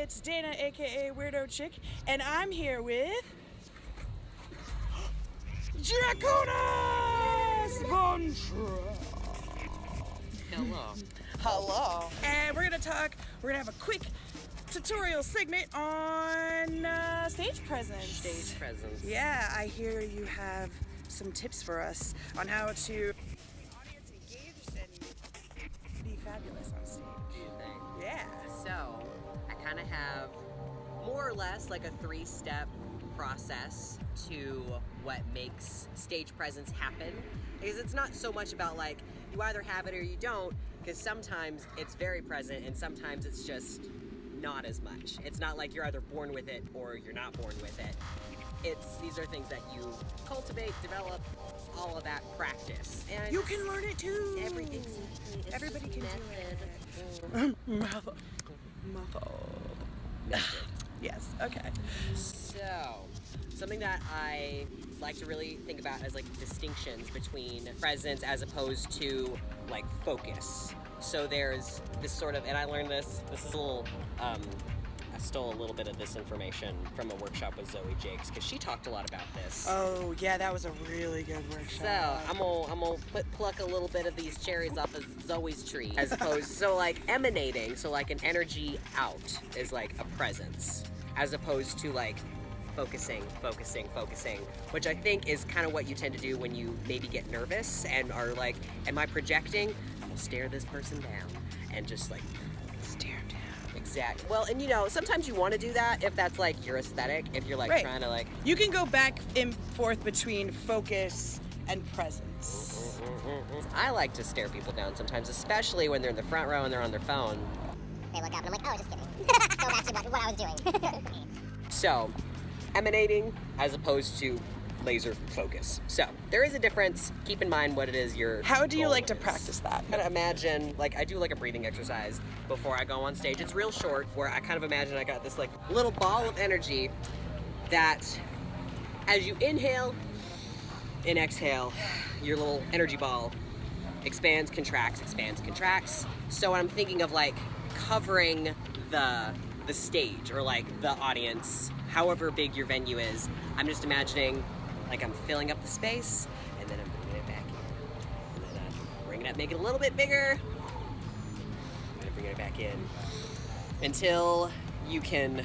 It's Dana, aka Weirdo Chick, and I'm here with Draconis Von Trapp. Hello. Hello. And we're gonna have a quick tutorial segment on stage presence. Stage presence. Yeah, I hear you have some tips for us on how to keep the audience engaged and be fabulous on stage. Do you think? Yeah. So, I kind of have more or less like a 3-step process to what makes stage presence happen. Because it's not so much about like, you either have it or you don't, because sometimes it's very present and sometimes it's just not as much. It's not like you're either born with it or you're not born with it. These are things that you cultivate, develop, all of that practice. And you can learn it too. Everybody can do it. Method. Yes, okay. So, something that I like to really think about as like distinctions between presence as opposed to like focus. So there's this sort of, and I learned this is a little, I stole a little bit of this information from a workshop with Zoe Jakes because she talked a lot about this. Oh yeah, that was a really good workshop. So I'm gonna pluck a little bit of these cherries off of Zoe's tree as opposed, so like emanating, so like an energy out is like a presence as opposed to like focusing, which I think is kind of what you tend to do when you maybe get nervous and are like, am I projecting? I'm gonna stare this person down and just like Stare down. exactly. Well, and you know, sometimes you want to do that if that's like your aesthetic, if you're like Right. trying to like. You can go back and forth between focus and presence. I like to stare people down sometimes, especially when they're in the front row and they're on their phone. They look up and I'm like, oh, just kidding. Go back to what I was doing. So, emanating as opposed to laser focus. So, there is a difference. Keep in mind what it is your How do you goal like to is. practice that? Kind of imagine, like I do like a breathing exercise before I go on stage. It's real short, where I kind of imagine I got this like little ball of energy that as you inhale and exhale, your little energy ball expands, contracts, expands, contracts. So I'm thinking of like covering the stage or like the audience, however big your venue is. I'm just imagining like I'm filling up the space and then I'm bringing it back in. And then I'm bringing it up, make it a little bit bigger. And then bringing it back in until you can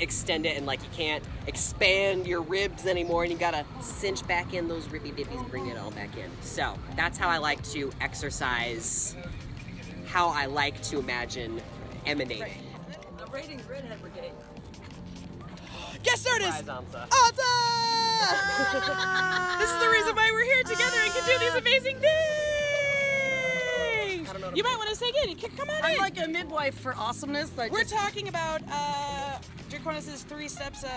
extend it and like you can't expand your ribs anymore and you gotta cinch back in those ribby dippies, bring it all back in. So that's how I like to exercise, how I like to imagine emanating. The ratings redhead brigade. Guest artist! Surprise, Ansa. Awesome! This is the reason why we're here together and can do these amazing things! I don't know what You I'm might want to say again. Come on I'm in. like a midwife for awesomeness. We're talking about Draconis' 3 steps of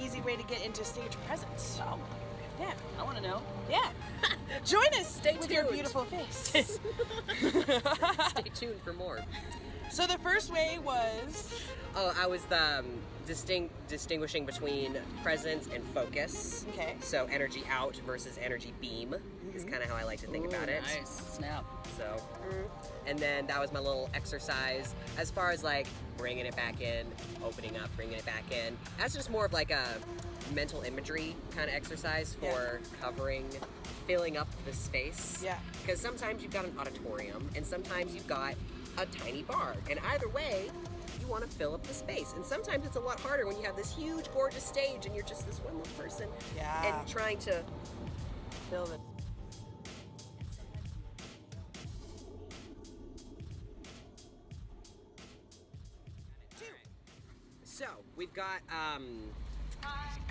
easy way to get into stage presence. Oh, Yeah, I want to know. yeah. Join us Stay with your tuned. beautiful face. Stay tuned for more. So the first way was Oh, I was distinguishing between presence and focus. okay. So energy out versus energy beam is kind of how I like to think about it. Nice. Snap. So, and then that was my little exercise as far as like bringing it back in, opening up, bringing it back in. That's just more of like a mental imagery kind of exercise for covering, filling up the space. Yeah. Because sometimes you've got an auditorium and sometimes you've got a tiny bar. And either way, you want to fill up the space. And sometimes it's a lot harder when you have this huge, gorgeous stage and you're just this one little person Yeah. and trying to fill it. So we've got,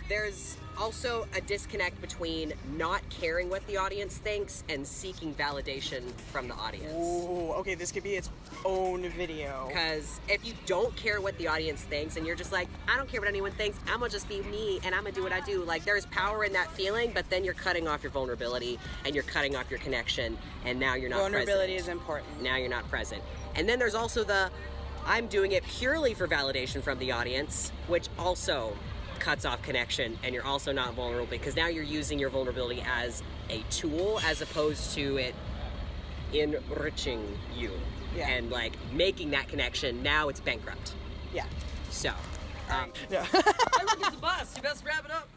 there's also a disconnect between not caring what the audience thinks and seeking validation from the audience. Ooh, okay, this could be its own video. Because if you don't care what the audience thinks and you're just like, I don't care what anyone thinks, I'm gonna just be me and I'm gonna do what I do. Like there's power in that feeling, but then you're cutting off your vulnerability and you're cutting off your connection and now you're not Vulnerability present. is important. Now you're not present. And then there's also the, I'm doing it purely for validation from the audience, which also cuts off connection and you're also not vulnerable because now you're using your vulnerability as a tool as opposed to it enriching you Yeah. and like making that connection. Now it's bankrupt. Yeah. So, No. I look at the bus. You best wrap it up.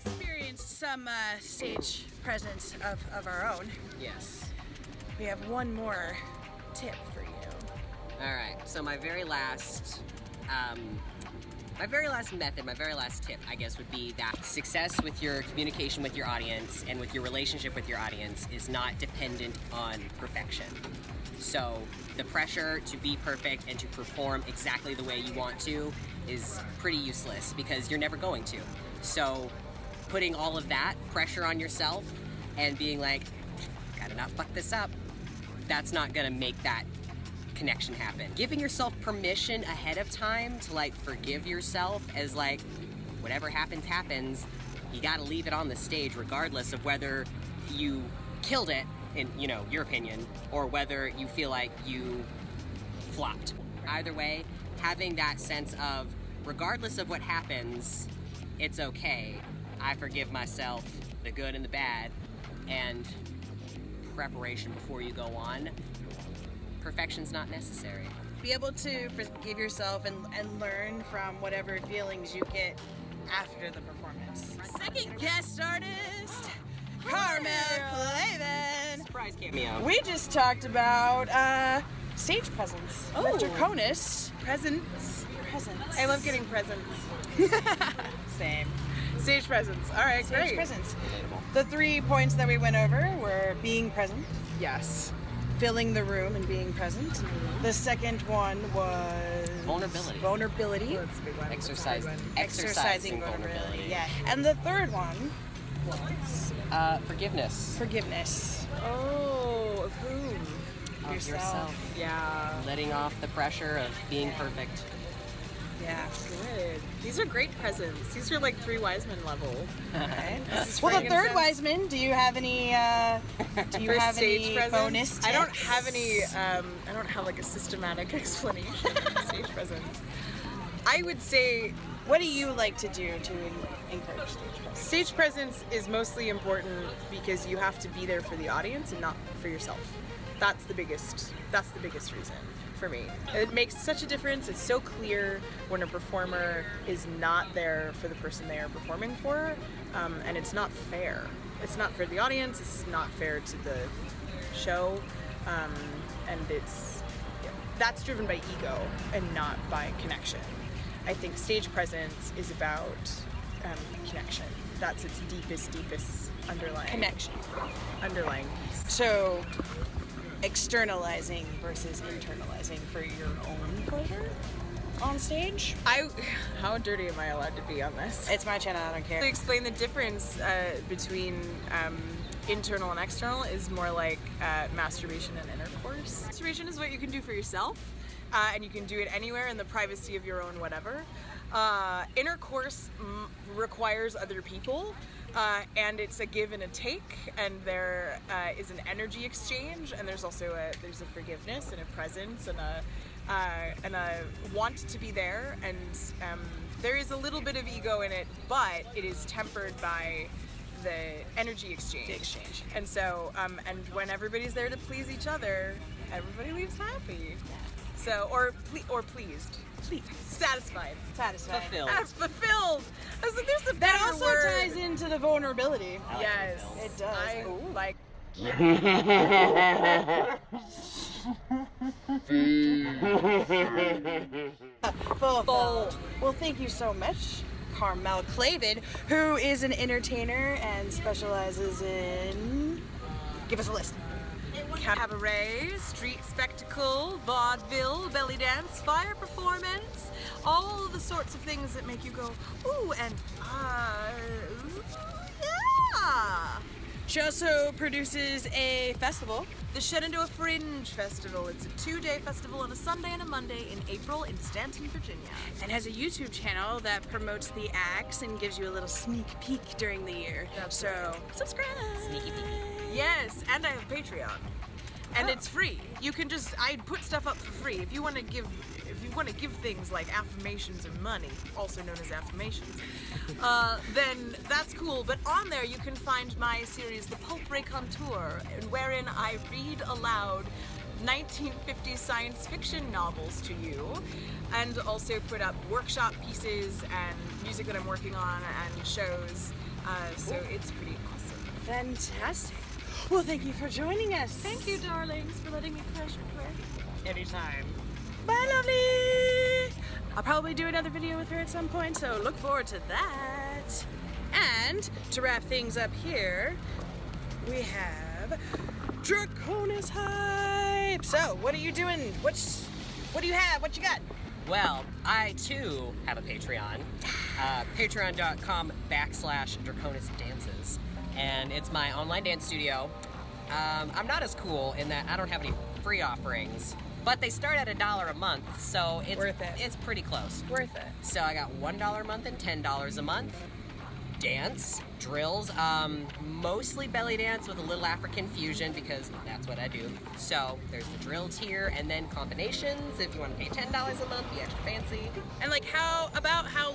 Experienced some stage presence of our own. yes. We have one more tip for you. All right. So my very last method, my very last tip, I guess, would be that success with your communication with your audience and with your relationship with your audience is not dependent on perfection. So the pressure to be perfect and to perform exactly the way you want to is pretty useless because you're never going to. So putting all of that pressure on yourself and being like, gotta not fuck this up, that's not gonna make that connection happen. Giving yourself permission ahead of time to like forgive yourself as like whatever happens happens, you gotta leave it on the stage regardless of whether you killed it in, you know, your opinion, or whether you feel like you flopped. Either way, having that sense of regardless of what happens, it's okay. I forgive myself, the good and the bad, and preparation before you go on. Perfection's not necessary. Be able to forgive yourself and learn from whatever feelings you get after the performance. Second guest artist, Carmel Clavin. Surprise cameo. We just talked about stage presence. Oh. Draconis presence. Presence. I love getting presents. Same. Stage presents. All right, Stage great. presence. The 3 points that we went over were being present, Yes. filling the room and being present. The second one was Vulnerability. Vulnerability. That's a big one. Exercising vulnerability. Yeah. And the third one, Forgiveness. forgiveness. Oh, of whom? Of yourself. Yeah. Letting off the pressure of being perfect. Yeah. Good. These are great presents. These are like 3 wise men level. Okay. This is Well, the third frankincense. wise man, do you have any For stage any presents? bonus tips? I don't have any. I don't have like a systematic explanation of stage presents. I would say What do you like to do to encourage stage presence? stage presence is mostly important because you have to be there for the audience and not for yourself. That's the biggest reason for me. It makes such a difference. It's so clear when a performer is not there for the person they are performing for, and it's not fair. It's not fair to the audience. It's not fair to the show, and that's driven by ego and not by connection. I think stage presence is about connection. That's its deepest underlying piece. So, externalizing versus internalizing for your own pleasure on stage? How dirty am I allowed to be on this? It's my channel, I don't care. To explain the difference between internal and external is more like masturbation and intercourse. Masturbation is what you can do for yourself, and you can do it anywhere in the privacy of your own whatever. Intercourse requires other people, and it's a give and a take, and there is an energy exchange, and there's also there's a forgiveness and a presence and a want to be there, and there is a little bit of ego in it, but it is tempered by the energy exchange. And so, and when everybody's there to please each other, everybody leaves happy. So, or pleased. Satisfied. Fulfilled. Fulfilled. I was like, there's a That better also word. ties into the vulnerability. I like Yes, fulfilled. It does. I like. Fulfilled. Well, thank you so much, Carmel Clavin, who is an entertainer and specializes in... Give us a list. Cabaret, street spectacle, vaudeville, belly dance, fire performance, all the sorts of things that make you go, ooh, and yeah. She also produces a festival. The Shenandoah Fringe Festival. It's a 2-day festival on a Sunday and a Monday in April in Stanton, Virginia. And has a YouTube channel that promotes the acts and gives you a little sneak peek during the year. That's so subscribe. Sneaky peeky. Yes, and I have Patreon. and it's free. You can just, I put stuff up for free. If you want to give things like affirmations or money, also known as affirmations, then that's cool. But on there you can find my series, The Pulp Raconteur, wherein I read aloud 1950s science fiction novels to you, and also put up workshop pieces and music that I'm working on and shows. So it's pretty awesome. Fantastic. Well, thank you for joining us. Thank you, darlings, for letting me crash your party. Anytime. Bye, lovely. I'll probably do another video with her at some point, so look forward to that. And to wrap things up here, we have Draconis Hype. So, what are you doing? What do you have? What you got? Well, I too have a Patreon, patreon.com/DraconisDances, and it's my online dance studio. I'm not as cool in that I don't have any free offerings, but they start at $1 a month, so it's worth it. It's pretty close. Worth it. So I got $1 a month and $10 a month. Dance, drills, mostly belly dance with a little African fusion because that's what I do. So there's the drill tier and then combinations if you want to pay $10 a month, be extra fancy. And like how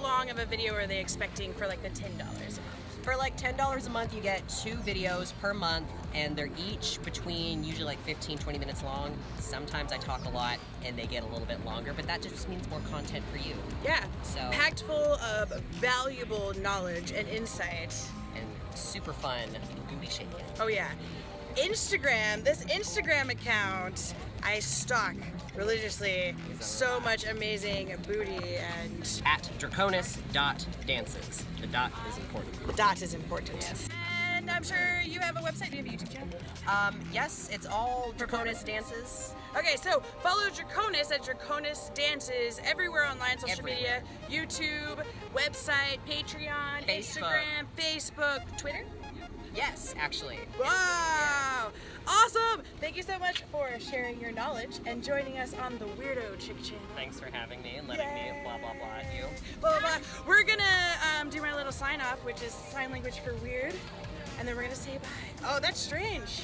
long of a video are they expecting for like the $10 a month? For like $10 a month, you get 2 videos per month, and they're each between usually like 15-20 minutes long. Sometimes I talk a lot and they get a little bit longer, but that just means more content for you. Yeah, So packed full of valuable knowledge and insight. and super fun booty shaking. Oh yeah. Instagram, this Instagram account, I stalk religiously. So much amazing booty, and At Draconis.dances. The dot is important. the dot is important. Yes. And I'm sure you have a website. Do you have a YouTube channel? Yes, it's all Draconis dances. Okay, so follow Draconis at Draconis Dances everywhere online, social media, YouTube, website, Patreon, Facebook. Instagram, Facebook, Twitter. Yes, actually. Wow! Awesome! Thank you so much for sharing your knowledge and joining us on the Weirdo Chick Channel. Thanks for having me and letting me blah blah blah at you. Blah, blah, blah. We're gonna do my little sign off, which is sign language for weird, and then we're gonna say bye. Oh, that's strange.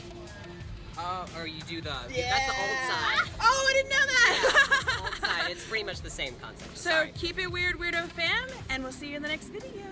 Or you do that's the old side. Oh, I didn't know that! That's the old side. It's pretty much the same concept. So Sorry. keep it weird, Weirdo fam, and we'll see you in the next video.